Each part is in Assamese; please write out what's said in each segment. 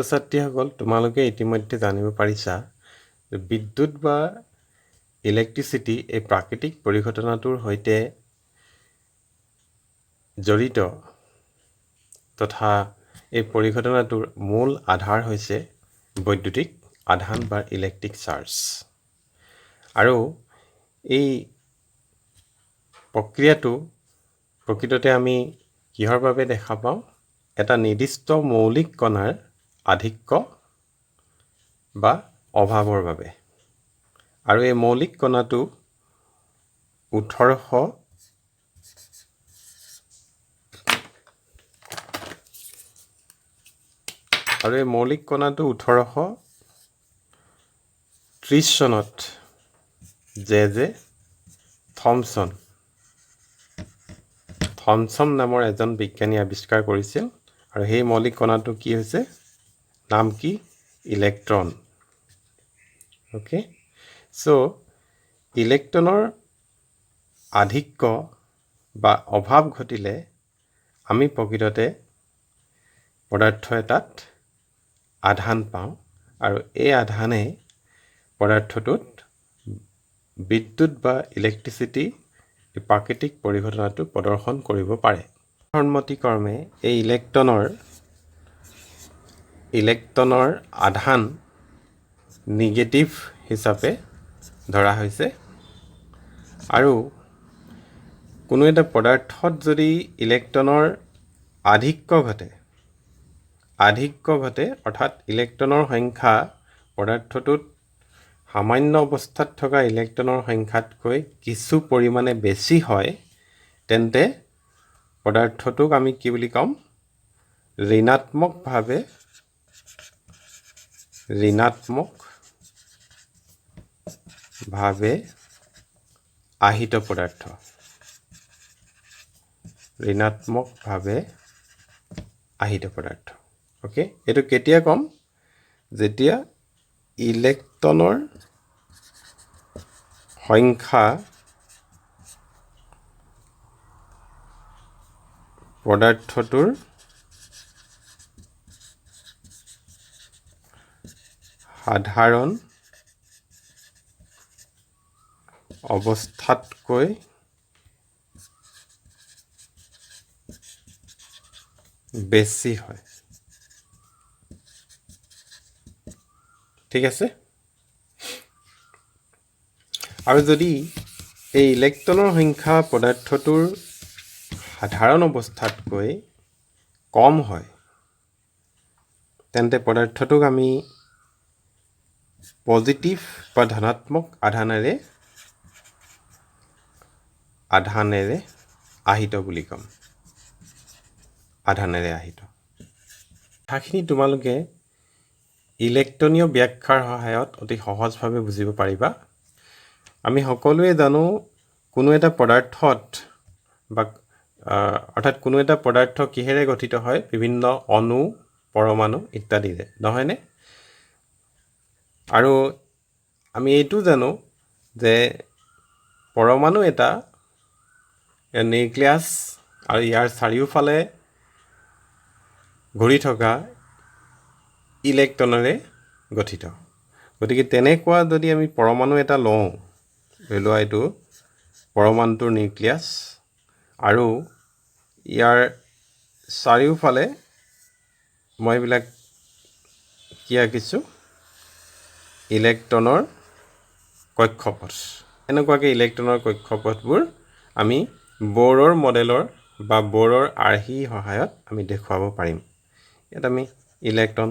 ছাত্ৰ-ছাত্ৰীসকল তোমালোকে ইতিমধ্যে জানিব পাৰিছা যে বিদ্যুৎ বা ইলেক্ট্ৰিচিটি এই প্ৰাকৃতিক পৰিঘটনাটোৰ সৈতে জড়িত তথা এই পৰিঘটনাটোৰ মূল আধাৰ হৈছে বৈদ্যুতিক আধান বা ইলেক্ট্ৰিক চাৰ্জ। আৰু এই প্ৰক্ৰিয়াটো প্ৰকৃততে আমি কিহৰ বাবে দেখা পাওঁ? এটা নিৰ্দিষ্ট মৌলিক কণাৰ আধিক্য বা অভাৱৰ বাবে। আৰু এই মৌলিক কণাটো 1830 চনত জে থমছন নামৰ এজন বিজ্ঞানীয়ে আৱিষ্কাৰ কৰিছিল। আৰু সেই মৌলিক কণাটো কি হৈছে? নাম কি? ইলেক্ট্ৰন। অ'কে, চ' ইলেক্ট্ৰনৰ আধিক্য বা অভাৱ ঘটিলে আমি প্ৰকৃততে পদাৰ্থ এটাত আধান পাওঁ, আৰু এই আধানে পদাৰ্থটোত বিদ্যুৎ বা ইলেক্ট্ৰিচিটি প্ৰাকৃতিক পৰিঘটনাটো প্ৰদৰ্শন কৰিব পাৰে। সন্মতিক্ৰমে এই ইলেক্ট্ৰনৰ আধান নিগেটিভ হিচাপে ধৰা হৈছে। আৰু কোনো এটা পদাৰ্থত যদি ইলেক্ট্ৰনৰ আধিক্য ঘটে অৰ্থাৎ ইলেক্ট্ৰনৰ সংখ্যা পদাৰ্থটোত সামান্য অৱস্থাত থকা ইলেক্ট্ৰনৰ সংখ্যাতকৈ কিছু পৰিমাণে বেছি হয়, তেন্তে পদাৰ্থটোক আমি কি বুলি ক'ম? ঋণাত্মকভাৱে আহিত পদাৰ্থ। অ'কে, এইটো কেতিয়া ক'ম? যেতিয়া ইলেক্ট্ৰনৰ সংখ্যা পদাৰ্থটোৰ সাধাৰণ অৱস্থাতকৈ বেছি হয়। ঠিক আছে? আৰু যদি এই ইলেক্ট্ৰনৰ সংখ্যা পদাৰ্থটোৰ সাধাৰণ অৱস্থাতকৈ কম হয়, তেন্তে পদাৰ্থটোক আমি পজিটিভ বা ধনাত্মক আধানেৰে আহিত বুলি ক'ম। কথাখিনি তোমালোকে ইলেক্ট্ৰনীয় ব্যাখ্যাৰ সহায়ত অতি সহজভাৱে বুজিব পাৰিবা। আমি সকলোৱে জানো কোনো এটা পদাৰ্থত বা অৰ্থাৎ কোনো এটা পদাৰ্থ কিহেৰে গঠিত হয়? বিভিন্ন অণু, পৰমাণু ইত্যাদিৰে, নহয়নে? আৰু আমি এইটো জানো যে পৰমাণু এটা নিউক্লিয়াছ আৰু ইয়াৰ চাৰিওফালে ঘূৰি থকা ইলেক্ট্ৰনেৰে গঠিত। গতিকে তেনেকুৱা যদি আমি পৰমাণু এটা লওঁ, ধৰি লোৱা এইটো পৰমাণুটোৰ নিউক্লিয়াছ, আৰু ইয়াৰ চাৰিওফালে মই এইবিলাক কি আঁকিছোঁ? ইলেক্ট্ৰনৰ কক্ষপথ। এনেকুৱাকৈ ইলেক্ট্ৰনৰ কক্ষপথবোৰ আমি ব'ৰৰ মডেলৰ বা ব'ৰৰ আৰ্হিৰ সহায়ত আমি দেখুৱাব পাৰিম। ইয়াত আমি ইলেক্ট্ৰন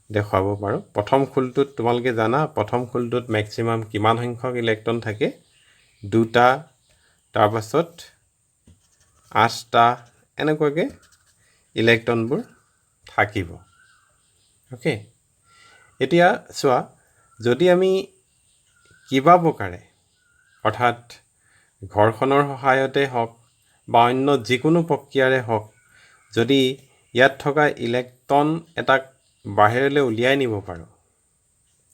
দেখুৱাব পাৰোঁ। প্ৰথম খোলটোত তোমালোকে জানা, প্ৰথম খোলটোত মেক্সিমাম কিমান সংখ্যক ইলেক্ট্ৰন থাকে? 2টা, তাৰপাছত 8টা, এনেকুৱাকৈ ইলেক্ট্ৰনবোৰ থাকিব। অ'কে, এতিয়া চোৱা, যদি আমি কিবা প্ৰকাৰে অৰ্থাৎ ঘৰ্ষণৰ সহায়তে হওক বা অন্য যিকোনো প্ৰক্ৰিয়াৰে হওক, যদি ইয়াত থকা ইলেক্ট্ৰন এটাক বাহিৰলৈ উলিয়াই নিব পাৰোঁ,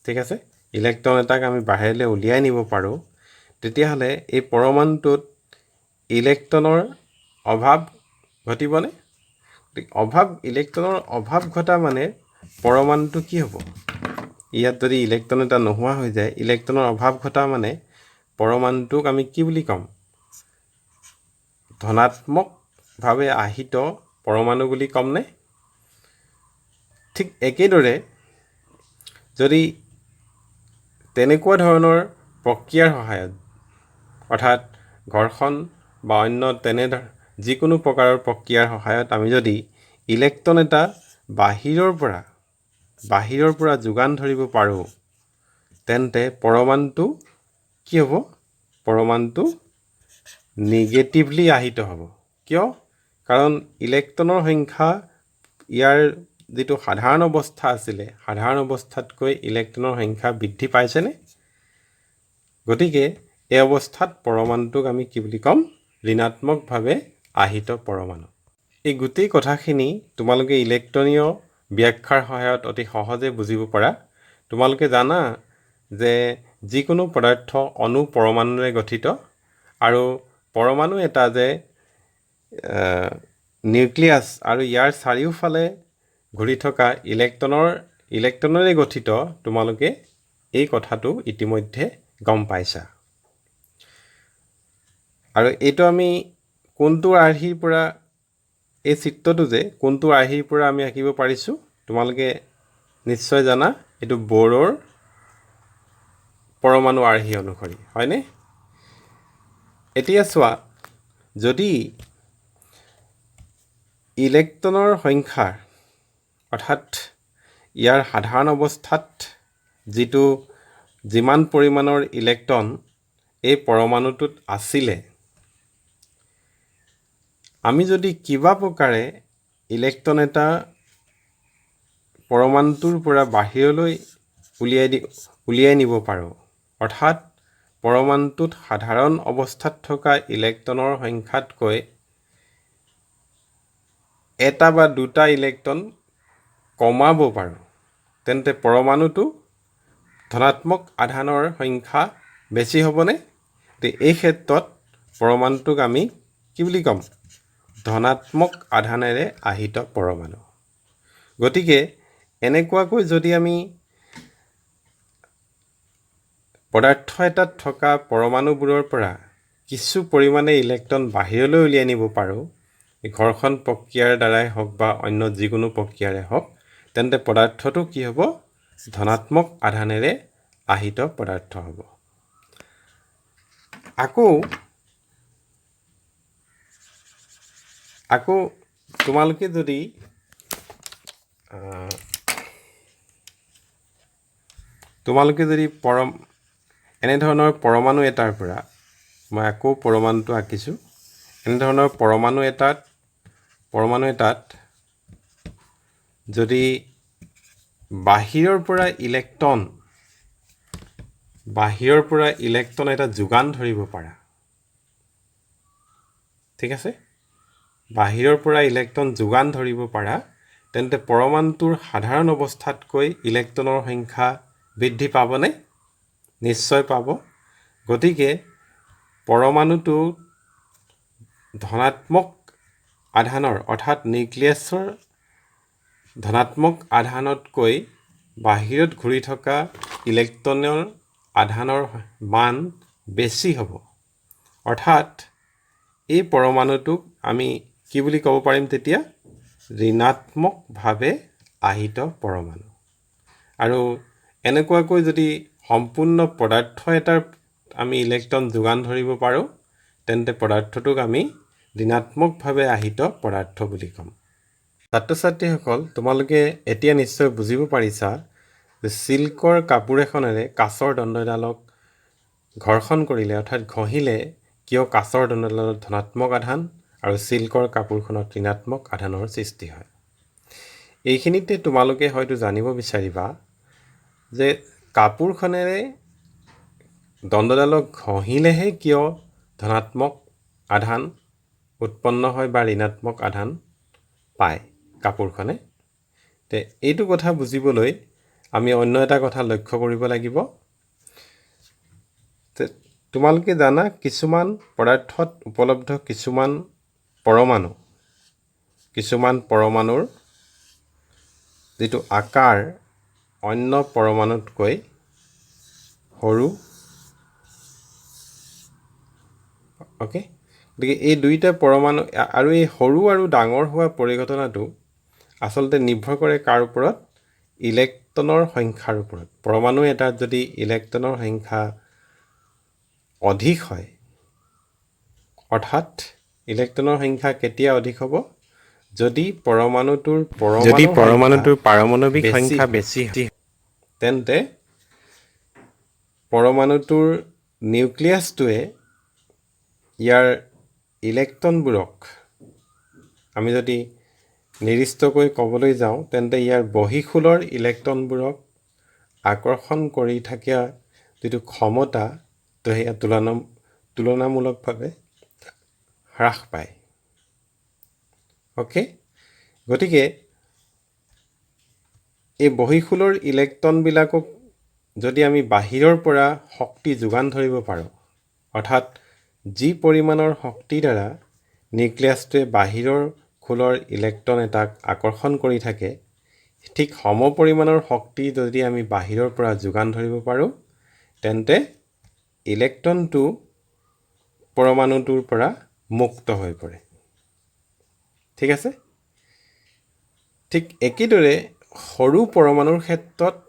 ঠিক আছে, ইলেক্ট্ৰন এটাক আমি বাহিৰলৈ উলিয়াই নিব পাৰোঁ, তেতিয়াহ'লে এই পৰমাণুটোত ইলেক্ট্ৰনৰ অভাৱ ঘটিবনে? ইলেক্ট্ৰনৰ অভাৱ ঘটা মানে পৰমাণুটো কি হ'ব? ইয়াত যদি ইলেক্ট্ৰন এটা নোহোৱা হৈ যায়, ইলেক্ট্ৰনৰ অভাৱ ঘটা মানে পৰমাণুটোক আমি কি বুলি ক'ম? ধনাত্মকভাৱে আহিত পৰমাণু বুলি ক'মনে? ঠিক একেদৰে যদি তেনেকুৱা ধৰণৰ প্ৰক্ৰিয়াৰ সহায়ত, অৰ্থাৎ ঘৰ্ষণ বা অন্য যিকোনো প্ৰকাৰৰ প্ৰক্ৰিয়াৰ সহায়ত আমি যদি ইলেক্ট্ৰন এটা বাহিৰৰ পৰা যোগান ধৰিব পাৰোঁ, তেন্তে পৰমাণুটো কি হ'ব? পৰমাণুটো নিগেটিভলি আহিত হ'ব। কিয়? কাৰণ ইলেক্ট্ৰনৰ সংখ্যা ইয়াৰ যিটো সাধাৰণ অৱস্থা আছিলে, সাধাৰণ অৱস্থাতকৈ ইলেক্ট্ৰনৰ সংখ্যা বৃদ্ধি পাইছেনে? গতিকে এই অৱস্থাত পৰমাণুটোক আমি কি বুলি ক'ম? ঋণাত্মকভাৱে আহিত পৰমাণু। এই গোটেই কথাখিনি তোমালোকে ইলেক্ট্ৰনীয় ব্যাখ্যাৰ সহায়ত অতি সহজে বুজিব পাৰা। তোমালোকে জানা যে যিকোনো পদাৰ্থ অণু পৰমাণুৰে গঠিত, আৰু পৰমাণু এটা যে নিউক্লিয়াছ আৰু ইয়াৰ চাৰিওফালে ঘূৰি থকা ইলেক্ট্ৰনেৰে গঠিত, তোমালোকে এই কথাটো ইতিমধ্যে গম পাইছা। আৰু এইটো আমি কোনটো আৰ্হিৰ পৰা, এই চিত্ৰটো যে কোনটো আৰ্হিৰ পৰা আমি আঁকিব পাৰিছোঁ তোমালোকে নিশ্চয় জানা। এইটো ব'ৰৰ পৰমাণু আৰ্হি অনুসৰি, হয়নে? এতিয়া চোৱা, যদি ইলেক্ট্ৰনৰ সংখ্যা, অৰ্থাৎ ইয়াৰ সাধাৰণ অৱস্থাত যিমান পৰিমাণৰ ইলেক্ট্ৰন এই পৰমাণুটোত আছিলে, আমি যদি কিবা প্ৰকাৰে ইলেক্ট্ৰন এটা পৰমাণুটোৰ পৰা বাহিৰলৈ উলিয়াই নিব পাৰোঁ, অৰ্থাৎ পৰমাণুটোত সাধাৰণ অৱস্থাত থকা ইলেক্ট্ৰনৰ সংখ্যাতকৈ এটা বা দুটা ইলেক্ট্ৰন কমাব পাৰোঁ, তেন্তে পৰমাণুটো ধনাত্মক আধানৰ সংখ্যা বেছি হ'বনে? এই ক্ষেত্ৰত পৰমাণুটোক আমি কি বুলি ক'ম? ধনাত্মক আধানেৰে আহিত পৰমাণু। গতিকে এনেকুৱাকৈ যদি আমি পদাৰ্থ এটাত থকা পৰমাণুবোৰৰ পৰা কিছু পৰিমাণে ইলেক্ট্ৰন বাহিৰলৈ উলিয়াই নিব পাৰোঁ, ঘৰ্ষণ প্ৰক্ৰিয়াৰ দ্বাৰাই হওক বা অন্য যিকোনো প্ৰক্ৰিয়াৰে হওক, তেন্তে পদাৰ্থটো কি হ'ব? ধনাত্মক আধানেৰে আহিত পদাৰ্থ হ'ব। আকৌ তোমালোকে যদি এনেধৰণৰ পৰমাণু এটাৰ পৰা, মই আকৌ পৰমাণুটো আঁকিছোঁ, এনেধৰণৰ পৰমাণু এটাত যদি বাহিৰৰ পৰা ইলেক্ট্ৰন এটা যোগান ধৰিব পাৰা, ঠিক আছে? বাহিৰৰ পৰা ইলেক্ট্ৰন যোগান ধৰিব পাৰা, তেন্তে পৰমাণুটোৰ সাধাৰণ অৱস্থাতকৈ ইলেক্ট্ৰনৰ সংখ্যা বৃদ্ধি পাবনে? নিশ্চয় পাব। গতিকে পৰমাণুটো ধনাত্মক আধানৰ, অৰ্থাৎ নিউক্লিয়াছৰ ধনাত্মক আধানতকৈ বাহিৰত ঘূৰি থকা ইলেক্ট্ৰনৰ আধানৰ মান বেছি হ'ব। অৰ্থাৎ এই পৰমাণুটোক আমি কি বুলি ক'ব পাৰিম তেতিয়া? ঋণাত্মকভাৱে আহিত পৰমাণু। আৰু এনেকুৱাকৈ যদি সম্পূৰ্ণ পদাৰ্থ এটাৰ আমি ইলেক্ট্ৰন যোগান ধৰিব পাৰোঁ, তেন্তে পদাৰ্থটোক আমি ঋণাত্মকভাৱে আহিত পদাৰ্থ বুলি ক'ম। ছাত্ৰ ছাত্ৰীসকল, তোমালোকে এতিয়া নিশ্চয় বুজিব পাৰিছা যে চিল্কৰ কাপোৰ এখনেৰে কাঁচৰ দণ্ড এডালক ঘৰ্ষণ কৰিলে, অৰ্থাৎ ঘঁহিলে কিয় কাঁচৰ দণ্ডডালত ধনাত্মক আধান আৰু চিল্কৰ কাপোৰখনত ঋণাত্মক আধানৰ সৃষ্টি হয়। এইখিনিতে তোমালোকে হয়তো জানিব বিচাৰিবা যে কাপোৰখনেৰে দণ্ডডালক ঘঁহিলেহে কিয় ধনাত্মক আধান উৎপন্ন হয় বা ঋণাত্মক আধান পায় কাপোৰখনে। এইটো কথা বুজিবলৈ আমি অন্য এটা কথা লক্ষ্য কৰিব লাগিব। তোমালোকে জানা, কিছুমান পদাৰ্থত উপলব্ধ কিছুমান পৰমাণুৰ যিটো আকাৰ অন্য পৰমাণুতকৈ সৰু ওকে গতিকে এই দুইটা পৰমাণু আৰু এই সৰু আৰু ডাঙৰ হোৱা পৰিঘটনাটো আচলতে নিৰ্ভৰ কৰে কাৰ ওপৰত ইলেক্ট্ৰনৰ সংখ্যাৰ ওপৰত পৰমাণু এটাত যদি ইলেক্ট্ৰনৰ সংখ্যা অধিক হয় অৰ্থাৎ ইলেক্ট্ৰনৰ সংখ্যা কেতিয়া অধিক হ'ব যদি পৰমাণুটোৰ পাৰমাণৱিক সংখ্যা বেছি হয় তেন্তে পৰমাণুটোৰ নিউক্লিয়াছটোৱে ইয়াৰ ইলেক্ট্ৰনবোৰক আমি যদি নিৰ্দিষ্টকৈ ক'বলৈ যাওঁ তেন্তে ইয়াৰ বহিঃখোলৰ ইলেক্ট্ৰনবোৰক আকৰ্ষণ কৰি থকা যিটো ক্ষমতা তো সেয়া তুলনামূলকভাৱে হ্ৰাস পায় অ'কে গতিকে এই বহিঃখোলৰ ইলেক্ট্ৰনবিলাকক যদি আমি বাহিৰৰ পৰা শক্তি যোগান ধৰিব পাৰোঁ অৰ্থাৎ যি পৰিমাণৰ শক্তিৰ দ্বাৰা নিউক্লিয়াছটোৱে বাহিৰৰ খোলৰ ইলেক্ট্ৰন এটাক আকৰ্ষণ কৰি থাকে ঠিক সম পৰিমাণৰ শক্তি যদি আমি বাহিৰৰ পৰা যোগান ধৰিব পাৰোঁ তেন্তে ইলেক্ট্ৰনটো পৰমাণুটোৰ পৰা মুক্ত হৈ পৰে ঠিক আছে ঠিক একেদৰে সৰু পৰমাণুৰ ক্ষেত্ৰত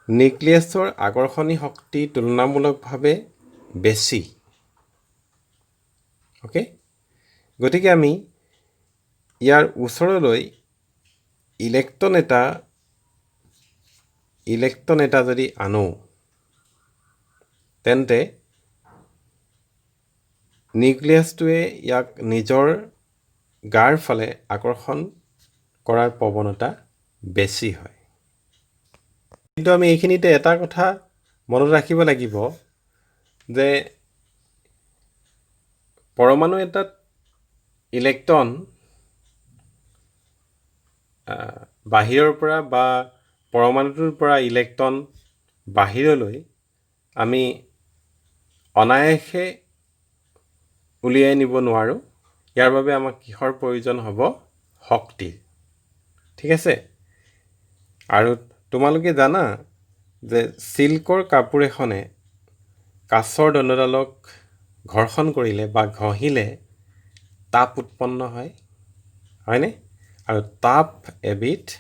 নিউক্লিয়াছৰ আকৰ্ষণী শক্তি তুলনামূলকভাৱে বেছি ওকে গতিকে আমি ইয়াৰ ওচৰলৈ ইলেক্ট্ৰন এটা যদি আনো তেন্তে নিউক্লিয়াছটোৱে ইয়াক নিজৰ গাৰ ফালে আকৰ্ষণ কৰাৰ প্ৰৱণতা বেছি হয় কিন্তু আমি এইখিনিতে এটা কথা মনত ৰাখিব লাগিব যে পৰমাণু এটাত ইলেক্ট্ৰন বাহিৰৰ পৰা বা পৰমাণুটোৰ পৰা ইলেক্ট্ৰন বাহিৰলৈ আমি অনায়াসে উলিয়াই নিব নোৱাৰোঁ ইয়াৰ বাবে আমাক কিহৰ প্ৰয়োজন হ'ব শক্তিৰ ঠিক আছে আৰু তোমালোকে জানা যে চিল্কৰ কাপোৰ এখনে কাঁচৰ দণ্ডডালক ঘৰ্ষণ কৰিলে বা ঘঁহিলে তাপ উৎপন্ন হয় হয়নে আৰু তাপ এবিধ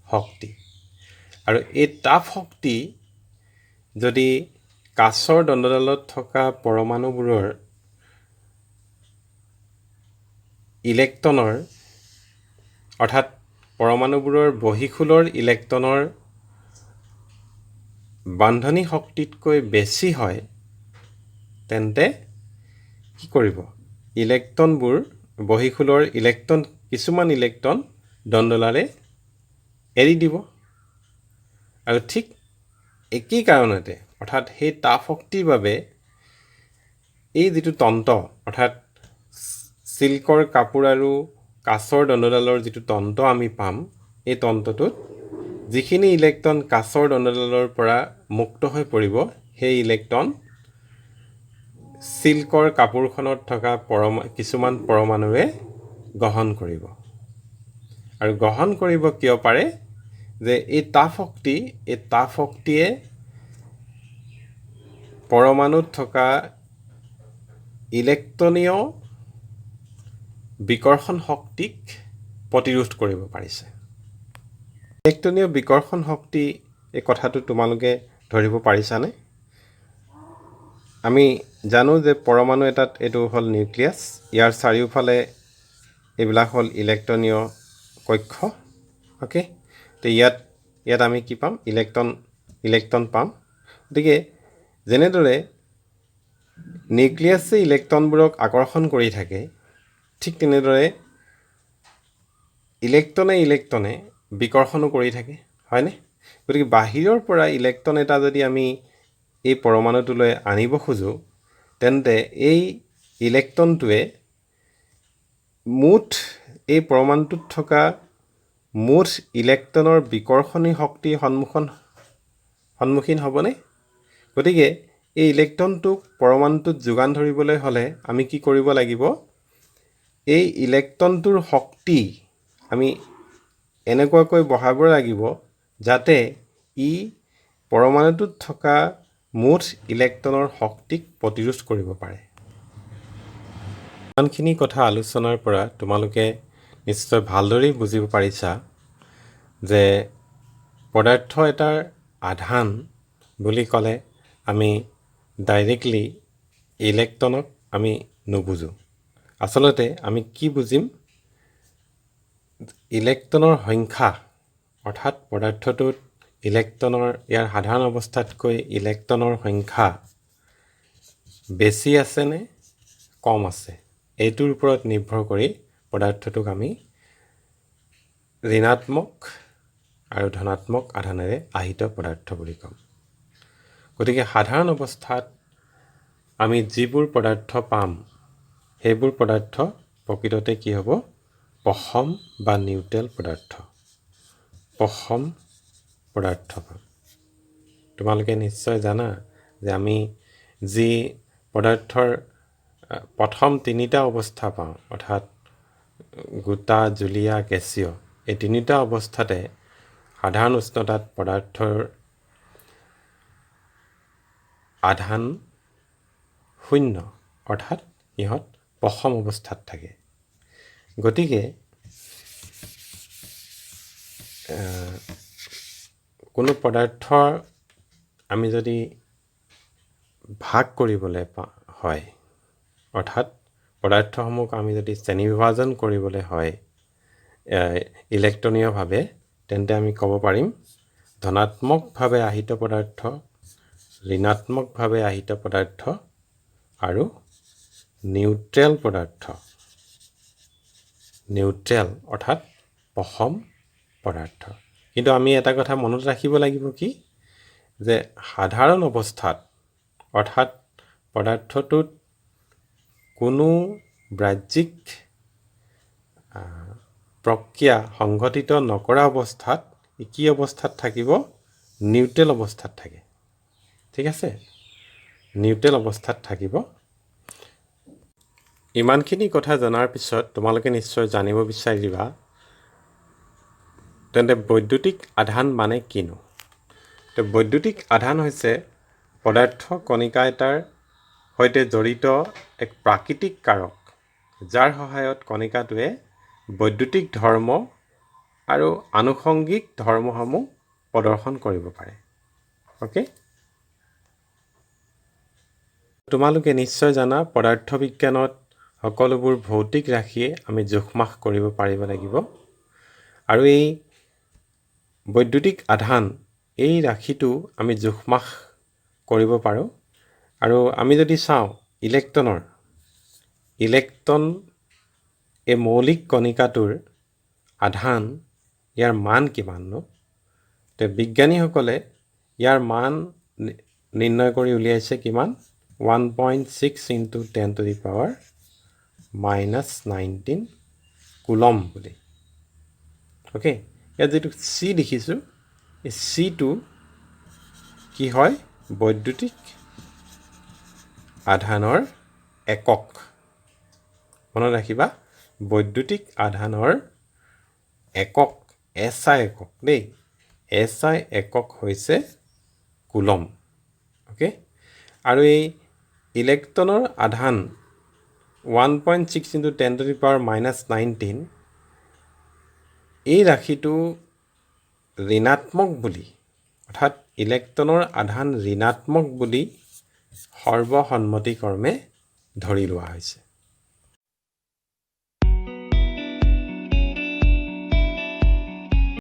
শক্তি আৰু এই তাপ শক্তি যদি কাঁচৰ দণ্ডডালত থকা পৰমাণুবোৰৰ ইলেক্ট্ৰনৰ অৰ্থাৎ পৰমাণুবোৰৰ বহিঃখোলৰ ইলেক্ট্ৰনৰ বান্ধনী শক্তিতকৈ বেছি হয় তেন্তে কি কৰিব ইলেক্ট্ৰনবোৰ বহিঃখোলৰ ইলেক্ট্ৰন কিছুমান ইলেক্ট্ৰন দণ্ডলাৰে এৰি দিব আৰু ঠিক একেই কাৰণতে অৰ্থাৎ সেই তাপ শক্তিৰ বাবে এই যিটো তন্ত্ৰ অৰ্থাৎ চিল্কৰ কাপোৰ আৰু কাঁচৰ দণ্ডডালৰ যিটো তন্ত্ৰ আমি পাম এই তন্ত্ৰটোত যিখিনি ইলেক্ট্ৰন কাঁচৰ দণ্ডডালৰ পৰা মুক্ত হৈ পৰিব সেই ইলেক্ট্ৰন চিল্কৰ কাপোৰখনত থকা কিছুমান পৰমাণুৱে গ্ৰহণ কৰিব আৰু গ্ৰহণ কৰিব কিয় পাৰে যে এই তাপ শক্তিয়ে পৰমাণুত থকা ইলেক্ট্ৰনীয় বিকৰ্ষণ শক্তিক প্ৰতিৰোধ কৰিব পাৰিছে ইলেক্ট্ৰনীয় বিকৰ্ষণ শক্তি এই কথাটো তোমালোকে ধৰিব পাৰিছানে আমি জানো যে পৰমাণু এটাত এইটো হ'ল নিউক্লিয়াছ ইয়াৰ চাৰিওফালে এইবিলাক হ'ল ইলেক্ট্ৰনীয় কক্ষ ওকে তো ইয়াত আমি কি পাম ইলেক্ট্ৰন পাম গতিকে যেনেদৰে নিউক্লিয়াছে ইলেক্ট্ৰনবোৰক আকৰ্ষণ কৰি থাকে ঠিক তেনেদৰে ইলেক্ট্ৰনে বিকৰ্ষণো কৰি থাকে হয়নে গতিকে বাহিৰৰ পৰা ইলেক্ট্ৰন এটা যদি আমি এই পৰমাণুটোলৈ আনিব খোজোঁ তেন্তে এই ইলেক্ট্ৰনটোৱে এই পৰমাণুটোত থকা মুঠ ইলেক্ট্ৰনৰ বিকৰ্ষণী শক্তিৰ সন্মুখীন হ'বনে গতিকে এই ইলেক্ট্ৰনটোক পৰমাণুটোত যোগান ধৰিবলৈ হ'লে আমি কি কৰিব লাগিব এই ইলেক্ট্ৰনটোৰ শক্তি আমি এনেকুৱাকৈ বহাব লাগিব যাতে ই পৰমাণুটোত থকা মুঠ ইলেক্ট্ৰনৰ শক্তিক প্ৰতিৰোধ কৰিব পাৰে। ইমানখিনি কথা আলোচনাৰ পৰা তোমালোকে নিশ্চয় ভালদৰেই বুজিব পাৰিছা যে পদাৰ্থ এটাৰ আধান বুলি ক'লে আমি ডাইৰেক্টলি ইলেক্ট্ৰনক আমি নুবুজোঁ। আচলতে আমি কি বুজিম? ইলেক্ট্ৰনৰ সংখ্যা, অৰ্থাৎ পদাৰ্থটোত ইয়াৰ সাধাৰণ অৱস্থাতকৈ ইলেক্ট্ৰনৰ সংখ্যা বেছি আছে নে কম আছে, এইটোৰ ওপৰত নিৰ্ভৰ কৰি পদাৰ্থটোক আমি ঋণাত্মক আৰু ধনাত্মক আধানেৰে আহিত পদাৰ্থ বুলি ক'ম। গতিকে সাধাৰণ অৱস্থাত আমি যিবোৰ পদাৰ্থ পাম সেইবোৰ পদাৰ্থ প্ৰকৃততে কি হ'ব? পশম বা নিউট্ৰেল পদাৰ্থ। পশম পদাৰ্থ পাম। তোমালোকে নিশ্চয় জানা যে আমি যি পদাৰ্থৰ প্ৰথম তিনিটা অৱস্থা পাওঁ, অৰ্থাৎ গোটা, জুলীয়া, গেছীয়, এই তিনিটা অৱস্থাতে সাধাৰণ উষ্ণতাত পদাৰ্থৰ আধান শূন্য, অৰ্থাৎ ইহঁত পশম অৱস্থাত থাকে। গতিকে কোনো পদাৰ্থৰ আমি যদি ভাগ কৰিবলৈ হয়, অৰ্থাৎ পদাৰ্থসমূহ আমি যদি শ্ৰেণীবিভাজন কৰিবলৈ হয় ইলেক্ট্ৰনীয়ভাৱে, তেন্তে আমি ক'ব পাৰিম ধনাত্মকভাৱে আহিত পদাৰ্থ, ঋণাত্মকভাৱে আহিত পদাৰ্থ আৰু নিউট্ৰেল পদাৰ্থ। নিউট্ৰেল অৰ্থাৎ পশম পদাৰ্থ। কিন্তু আমি এটা কথা মনত ৰাখিব লাগিব কি, যে সাধাৰণ অৱস্থাত অৰ্থাৎ পদাৰ্থটোত কোনো বাহ্যিক প্ৰক্ৰিয়া সংঘটিত নকৰা অৱস্থাত কি অৱস্থাত থাকিব? নিউট্ৰেল অৱস্থাত থাকে। ঠিক আছে? নিউট্ৰেল অৱস্থাত থাকিব। ইমানখিনি কথা জনাৰ পিছত তোমালোকে নিশ্চয় জানিব বিচাৰিবা, তেন্তে বৈদ্যুতিক আধান মানে কিনো? তো বৈদ্যুতিক আধান হৈছে পদাৰ্থ কণিকা এটাৰ সৈতে জড়িত এক প্ৰাকৃতিক কাৰক, যাৰ সহায়ত কণিকাটোৱে বৈদ্যুতিক ধৰ্ম আৰু আনুষংগিক ধৰ্মসমূহ প্ৰদৰ্শন কৰিব পাৰে। অ'কে? তোমালোকে নিশ্চয় জানা পদাৰ্থ বিজ্ঞানত সকলোবোৰ ভৌতিক ৰাশিয়ে আমি জোখ-মাখ কৰিব পাৰিব লাগিব। আৰু এই বৈদ্যুতিক আধান, এই ৰাশিটো আমি জোখ-মাখ কৰিব পাৰোঁ। আৰু আমি যদি চাওঁ ইলেক্ট্ৰন এই মৌলিক কণিকাটোৰ আধান, ইয়াৰ মান কিমাননো? তো বিজ্ঞানীসকলে ইয়াৰ মান নিৰ্ণয় কৰি উলিয়াইছে কিমান? 1.6 × 10⁻⁻19 কুলম বুলি। অ'কে? ইয়াত যিটো চি লিখিছোঁ, এই চিটো কি হয়? বৈদ্যুতিক আধানৰ একক। মনত ৰাখিবা, বৈদ্যুতিক আধানৰ একক, SI একক দেই। SI একক হৈছে কুলম। অ'কে? আৰু এই ইলেক্ট্ৰনৰ আধান 1.6 × 10⁻⁻19, এই ৰাশিটো ঋণাত্মক বুলি, অৰ্থাৎ ইলেক্ট্ৰনৰ আধান ঋণাত্মক বুলি সৰ্বসন্মতিক্ৰমে ধৰি লোৱা হৈছে।